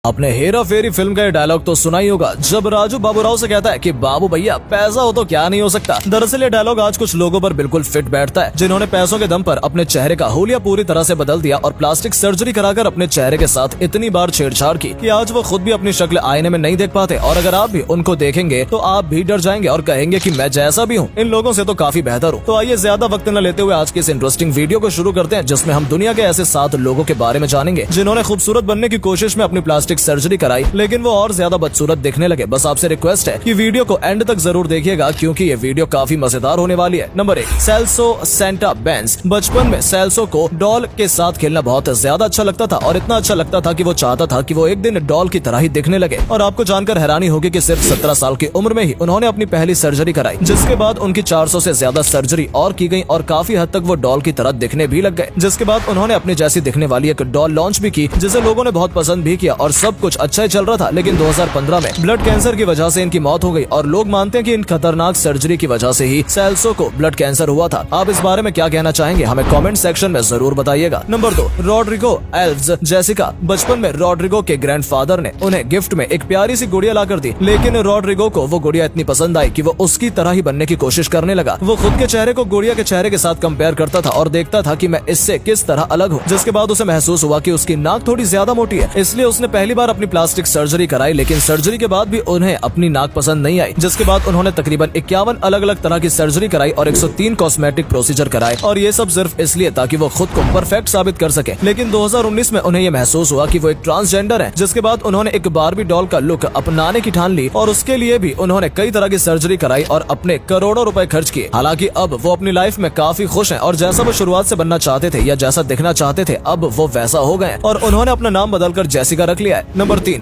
अपने हेरा फेरी फिल्म का ये डायलॉग तो सुना ही होगा जब राजू बाबूराव से कहता है कि बाबू भैया पैसा हो तो क्या नहीं हो सकता। दरअसल ये डायलॉग आज कुछ लोगों पर बिल्कुल फिट बैठता है जिन्होंने पैसों के दम पर अपने चेहरे का हुलिया पूरी तरह से बदल दिया और प्लास्टिक सर्जरी कराकर अपने चेहरे के साथ इतनी बार छेड़छाड़ की कि आज वो खुद भी अपनी शक्ल आईने में नहीं देख पाते और अगर आप भी उनको देखेंगे तो आप भी डर जाएंगे और कहेंगे कि मैं जैसा भी हूँ इन लोगों से तो काफी बेहतर हूँ। तो आइए ज्यादा वक्त न लेते हुए आज की इस इंटरेस्टिंग वीडियो को शुरू करते हैं जिसमें हम दुनिया के ऐसे 7 लोगों के बारे में जानेंगे जिन्होंने खूबसूरत बनने की कोशिश में अपनी प्लास्टिक सर्जरी कराई लेकिन वो और ज्यादा बदसूरत दिखने लगे। बस आपसे रिक्वेस्ट है कि वीडियो को एंड तक जरूर देखिएगा क्योंकि ये वीडियो काफी मजेदार होने वाली है। नंबर 1, सेल्सो सेंटा बेंस। बचपन में सेल्सो को डॉल के साथ खेलना बहुत ज्यादा अच्छा लगता था और इतना अच्छा लगता था कि वो चाहता था कि वो एक दिन डॉल की तरह ही दिखने लगे। और आपको जानकर हैरानी होगी कि सिर्फ 17 साल की उम्र में ही उन्होंने अपनी पहली सर्जरी कराई जिसके बाद उनकी 400 से ज्यादा सर्जरी और की गई और काफी हद तक वो डॉल की तरह दिखने भी लग गए। जिसके बाद उन्होंने अपनी जैसी दिखने वाली एक डॉल लॉन्च भी की जिसे लोगों ने बहुत पसंद भी किया और सब कुछ अच्छा ही चल रहा था। लेकिन 2015 में ब्लड कैंसर की वजह से इनकी मौत हो गई और लोग मानते हैं कि इन खतरनाक सर्जरी की वजह से ही सेल्सो को ब्लड कैंसर हुआ था। आप इस बारे में क्या कहना चाहेंगे हमें कमेंट सेक्शन में जरूर बताइएगा। नंबर 2, रॉड्रिगो एल्व्स जेसिका। बचपन में रॉड्रिगो के ग्रैंडफादर ने उन्हें गिफ्ट में एक प्यारी सी गुड़िया लाकर दी लेकिन रॉड्रिगो को वो गुड़िया इतनी पसंद आई कि वो उसकी तरह ही बनने की कोशिश करने लगा। वो खुद के चेहरे को गुड़िया के चेहरे के साथ कंपेयर करता था और देखता था कि मैं इससे किस तरह अलग हूँ। जिसके बाद उसे महसूस हुआ कि उसकी नाक थोड़ी ज्यादा मोटी है इसलिए उसने पहली बार अपनी प्लास्टिक सर्जरी कराई लेकिन सर्जरी के बाद भी उन्हें अपनी नाक पसंद नहीं आई। जिसके बाद उन्होंने तकरीबन 51 अलग अलग तरह की सर्जरी कराई और 103 कॉस्मेटिक प्रोसीजर कराए और ये सब सिर्फ इसलिए ताकि वो खुद को परफेक्ट साबित कर सके। लेकिन 2019 में उन्हें ये महसूस हुआ कि वो एक ट्रांसजेंडर है। जिसके बाद उन्होंने एक बारबी डॉल का लुक अपनाने की ठान ली और उसके लिए भी उन्होंने कई तरह की सर्जरी कराई और अपने करोड़ों रुपए खर्च किए। हालांकि अब वो अपनी लाइफ में काफी खुश हैं और जैसा वो शुरुआत से बनना चाहते थे या जैसा दिखना चाहते थे अब वो वैसा हो गए और उन्होंने अपना नाम बदलकर जेसिका रख लिया है। नंबर 3,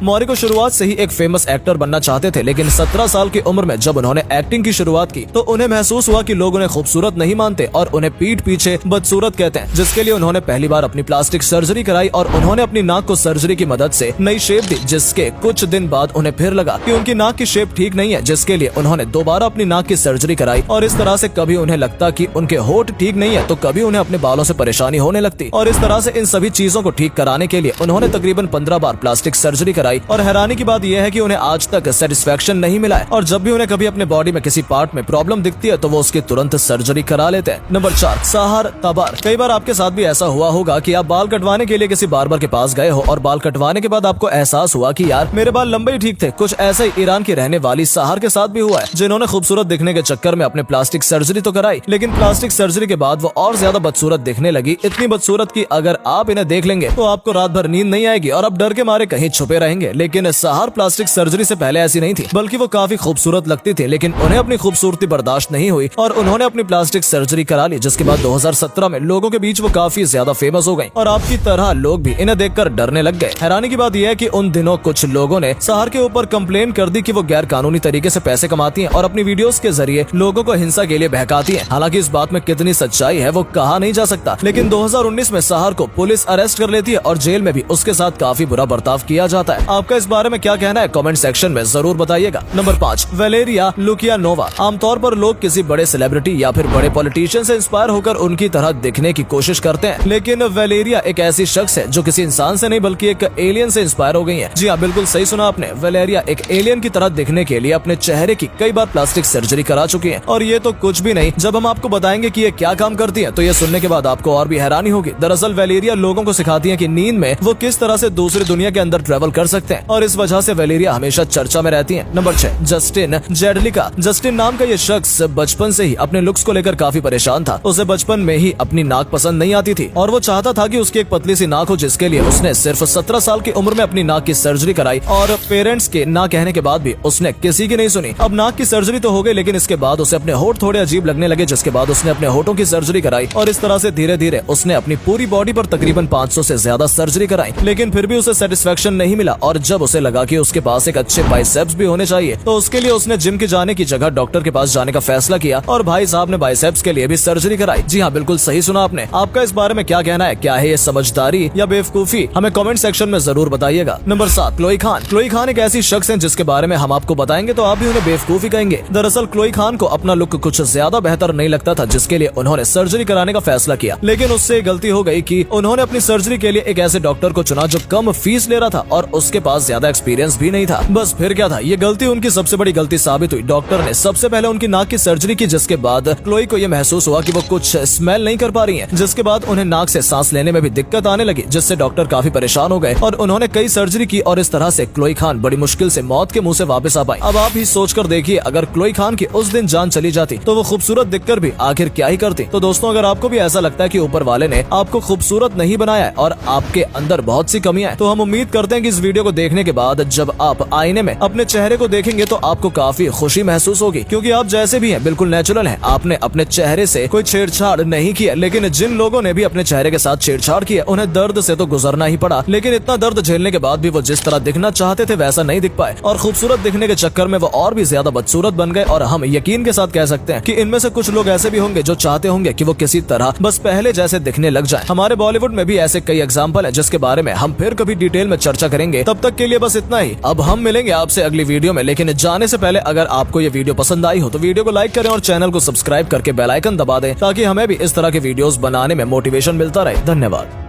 मोरिको शुरुआत से ही एक फेमस एक्टर बनना चाहते थे लेकिन 17 साल की उम्र में जब उन्होंने एक्टिंग की शुरुआत की तो उन्हें महसूस हुआ कि लोग उन्हें खूबसूरत नहीं मानते और उन्हें पीठ पीछे बदसूरत कहते हैं। जिसके लिए उन्होंने पहली बार अपनी प्लास्टिक सर्जरी कराई और उन्होंने अपनी नाक को सर्जरी की मदद से नई शेप दी। जिसके कुछ दिन बाद उन्हें फिर लगा कि उनकी नाक की शेप ठीक नहीं है जिसके लिए उन्होंने दोबारा अपनी नाक की सर्जरी कराई और इस तरह से कभी उन्हें लगता कि उनके होठ ठीक नहीं है तो कभी उन्हें अपने बालों से परेशानी होने लगती और इस तरह से इन सभी चीजों को ठीक कराने के लिए उन्होंने तकरीबन 15 बार प्लास्टिक सर्जरी कराई। और हैरानी की बात यह है कि उन्हें आज तक सेटिस्फेक्शन नहीं मिला है और जब भी उन्हें कभी अपने बॉडी में किसी पार्ट में प्रॉब्लम दिखती है तो वो उसकी तुरंत सर्जरी करा लेते हैं। नंबर 4, साहर तबार। कई बार आपके साथ भी ऐसा हुआ होगा कि आप बाल कटवाने के लिए किसी बार्बर के पास गए हो और बाल कटवाने के बाद आपको एहसास हुआ कि यार मेरे बाल लंबे ही ठीक थे। कुछ ऐसा ही ईरान की रहने वाली साहर के साथ भी हुआ है जिन्होंने खूबसूरत दिखने के चक्कर में अपने प्लास्टिक सर्जरी तो कराई लेकिन प्लास्टिक सर्जरी के बाद वो और ज्यादा बदसूरत दिखने लगी। इतनी बदसूरत की अगर आप इन्हें देख लेंगे तो आपको रात भर नींद नहीं आएगी और आप डर के मारे कहीं छुपे रहेंगे। लेकिन साहर प्लास्टिक सर्जरी से पहले ऐसी नहीं थी बल्कि वो काफी खूबसूरत लगती थी लेकिन उन्हें अपनी खूबसूरती बर्दाश्त नहीं हुई और उन्होंने अपनी प्लास्टिक सर्जरी करा ली। जिसके बाद 2017 में लोगों के बीच वो काफी ज्यादा फेमस हो गई और आपकी तरह लोग भी इन्हें देखकर डरने लग गए। हैरानी की बात यह है कि उन दिनों कुछ लोगों ने साहर के ऊपर कंप्लेन कर दी कि वो गैर कानूनी तरीके से पैसे कमाती हैं और अपनी वीडियोस के जरिए लोगों को हिंसा के लिए बहकाती हैं। हालांकि इस बात में कितनी सच्चाई है वो कहा नहीं जा सकता लेकिन 2019 में साहर को पुलिस अरेस्ट कर लेती है और जेल में भी उसके साथ काफी बुरा बर्ताव किया जाता है। आपका इस बारे में क्या कहना है कमेंट सेक्शन में जरूर बताइएगा। Number 5, Valeria Lukyanova. आमतौर पर लोग किसी बड़े सेलिब्रिटी या फिर बड़े पॉलिटिशियन से इंस्पायर होकर उनकी तरह दिखने की कोशिश करते हैं लेकिन वेलेरिया एक ऐसी शख्स है जो किसी इंसान से नहीं बल्कि एक एलियन से इंस्पायर हो गई है। जी हाँ, बिल्कुल सही सुना आपने। वेलेरिया एक एलियन की तरह दिखने के लिए अपने चेहरे की कई बार प्लास्टिक सर्जरी करा चुकी है और ये तो कुछ भी नहीं। जब हम आपको बताएंगे कि ये क्या काम करती है तो ये सुनने के बाद आपको और भी हैरानी होगी। दरअसल वेलेरिया लोगों को सिखाती है कि नींद में वो किस तरह से दूसरी दुनिया के अंदर ट्रेवल कर सकते हैं और इस वजह से वेलेरिया हमेशा चर्चा में रहती है। Number 6, Justin जेडलिका। जस्टिन नाम का ये शख्स बचपन से ही अपने लुक्स को लेकर काफी परेशान था। उसे बचपन में ही अपनी नाक पसंद नहीं आती थी और वो चाहता था कि उसकी एक पतली सी नाक हो जिसके लिए उसने सिर्फ 17 साल की उम्र में अपनी नाक की सर्जरी कराई और पेरेंट्स के ना कहने के बाद भी उसने किसी की नहीं सुनी। अब नाक की सर्जरी तो हो गई लेकिन इसके बाद उसे अपने होठ थोड़े अजीब लगने लगे जिसके बाद उसने अपने होठों की सर्जरी कराई और इस तरह से धीरे धीरे उसने अपनी पूरी बॉडी पर तकरीबन 500 से ज्यादा सर्जरी कराई लेकिन फिर भी उसे सेटिस्फेक्शन नहीं मिला और जब उसे लगा कि उसके पास एक अच्छे बाइसेप्स भी होने चाहिए तो उसके लिए उसने जिम के जाने की जगह डॉक्टर के पास जाने का फैसला किया और भाई साहब ने बाइसेप्स के लिए भी सर्जरी कराई। जी हाँ, बिल्कुल सही सुना आपने। आपका इस बारे में क्या कहना है? क्या है ये समझदारी या बेवकूफी? हमें कमेंट सेक्शन में जरूर बताइएगा। Number 7, Chloe Khan. Chloe Khan एक ऐसी शख्स है जिसके बारे में हम आपको बताएंगे तो आप भी उन्हें बेवकूफी कहेंगे। दरअसल क्लोई खान को अपना लुक कुछ ज्यादा बेहतर नहीं लगता था जिसके लिए उन्होंने सर्जरी कराने का फैसला किया लेकिन उससे गलती हो गई कि उन्होंने अपनी सर्जरी के लिए एक ऐसे डॉक्टर को चुना जो कम फीस ले रहा था और उसके पास ज्यादा एक्सपीरियंस भी नहीं था। बस फिर क्या था, ये गलती उनकी सबसे बड़ी गलती साबित हुई। डॉक्टर ने सबसे पहले उनकी नाक की सर्जरी की, जिसके बाद क्लोई को ये महसूस हुआ कि वो कुछ स्मेल नहीं कर पा रही हैं, जिसके बाद उन्हें नाक से सांस लेने में भी दिक्कत आने लगी, जिससे डॉक्टर काफी परेशान हो गए और उन्होंने कई सर्जरी की और इस तरह से क्लोई खान बड़ी मुश्किल से मौत के मुंह से वापस आ पाई। अब आप ही सोच कर देखिए, अगर क्लोई खान की उस दिन जान चली जाती तो वो खूबसूरत दिखकर भी आखिर क्या ही करती। तो दोस्तों, अगर आपको भी ऐसा लगता है कि ऊपर वाले ने आपको खूबसूरत नहीं बनाया है और आपके अंदर बहुत सी कमियां हैं, तो हम उम्मीद करते हैं कि इस वीडियो को देखने के बाद जब आप आईने में अपने चेहरे को देखेंगे तो आपको काफी खुशी महसूस होगी, क्योंकि आप जैसे भी हैं बिल्कुल नेचुरल हैं। आपने अपने चेहरे से कोई छेड़छाड़ नहीं किया, लेकिन जिन लोगों ने भी अपने चेहरे के साथ छेड़छाड़ किया उन्हें दर्द से तो गुजरना ही पड़ा। लेकिन इतना दर्द झेलने के बाद भी वो जिस तरह दिखना चाहते थे वैसा नहीं दिख पाए और खूबसूरत दिखने के चक्कर में वो और भी ज्यादा बदसूरत बन गए। और हम यकीन के साथ कह सकते हैं कि इनमें से कुछ लोग ऐसे भी होंगे जो चाहते होंगे कि वो किसी तरह बस पहले जैसे दिखने लग जाए। हमारे बॉलीवुड में भी ऐसे कई एग्जाम्पल है, जिसके बारे में हम फिर कभी डिटेल में चर्चा करेंगे। तब तक के लिए बस इतना ही। अब हम मिलेंगे आपसे अगली वीडियो में, लेकिन जाने से पहले अगर आपको ये वीडियो पसंद आई हो तो वीडियो को लाइक करें और चैनल को सब्सक्राइब करके बेल आइकन दबा दें, ताकि हमें भी इस तरह के वीडियोस बनाने में मोटिवेशन मिलता रहे। धन्यवाद।